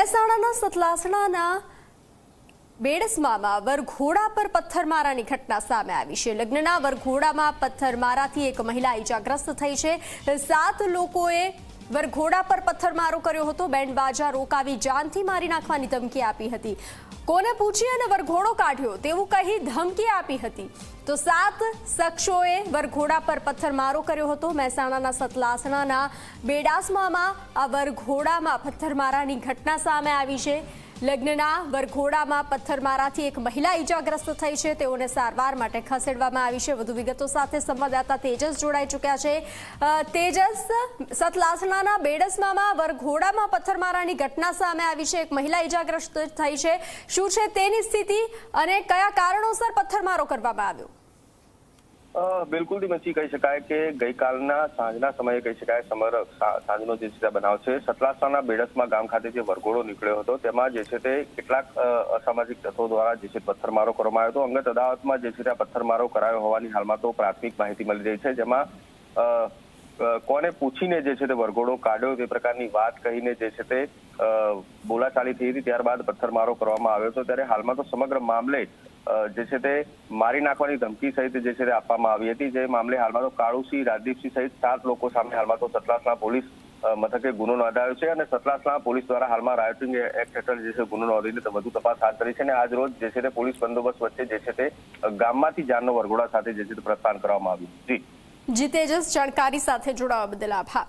મહેસાણાના સતલાસણાના બેડસમામાં વરઘોડા પર પથ્થરમારાની ઘટના સામે આવી છે। લગ્નના વરઘોડામાં પથ્થરમારાથી એક મહિલા ઈજાગ્રસ્ત થઈ છે। 7 લોકોએ વરઘોડા પર પથ્થરમારો કર્યો હતો। બેન્ડ બાજા રોકાવી જાનથી મારી નાખવાની ધમકી આપી હતી। કોને પૂછી અને વરઘોડો કાઢ્યો તેવું કહી ધમકી આપી હતી। તો 7 શખ્સોએ વરઘોડા પર પથ્થરમારો કર્યો હતો। મહેસાણાના સતલાસણાના બેડાસમામાં આ વરઘોડામાં પથ્થરમારાની ઘટના સામે આવી છે। લગ્નના વરઘોડામાં પથ્થરમારાથી એક મહિલા ઈજાગ્રસ્ત થઈ છે। તેઓને સારવાર માટે ખસેડવામાં આવી છે। વધુ વિગતો સાથે સંવાદદાતા તેજસ જોડાઈ ચૂક્યા છે। તેજસ, સતલાસણાના બેડસમામાં વરઘોડામાં પથ્થરમારાની ઘટના સામે આવી છે। એક મહિલા ઈજાગ્રસ્ત થઈ છે। શું છે તેની સ્થિતિ અને કયા કારણોસર પથ્થરમારો કરવામાં આવ્યો? બિલકુલ મચી કહી શકાય કે ગઈકાલના સાંજના સમયે કહી શકાય સમગ્ર સાંજનો જે છે બનાવ છે। સતલાસણાના બેડસમા ગામ ખાતે જે વરઘોડો નીકળ્યો હતો તેમાં જે છે તે કેટલાક અસામાજિક તત્વો દ્વારા જે છે પથ્થરમારો કરવામાં આવ્યો હતો। અંગત અદાવતમાં જે છે તે પથ્થરમારો કરાયો હોવાની હાલમાં તો પ્રાથમિક માહિતી મળી રહી છે, જેમાં કોને પૂછીને જે છે તે વરઘોડો કાઢ્યો તે પ્રકારની વાત કહીને જે છે તે બોલાચાલી થઈ હતી, ત્યારબાદ પથ્થરમારો કરવામાં આવ્યો હતો। ત્યારે હાલમાં તો સમગ્ર મામલે જે છે તે મારી નાખવાની ધમકી સહિત જે છે તે આપવામાં આવી હતી। જે મામલે હાલમાં તો કાળુસિંહ, રાજદીપસિંહ સહિત 7 લોકો સામે હાલમાં તો સતલાસણા પોલીસ મથકે ગુનો નોંધાયો છે અને સતલાસણા પોલીસ દ્વારા હાલમાં રાયોટિંગ એક્ટ હેઠળ જે છે ગુનો નોંધીને વધુ તપાસ હાથ ધરી છે અને આજ રોજ જે છે તે પોલીસ બંદોબસ્ત વચ્ચે જે છે તે ગામમાંથી જાનનો વરઘોડા સાથે જે છે તે પ્રસ્થાન કરવામાં આવ્યું। જી તેજસ, જાણકારી સાથે જોડાવા બદલ આભાર।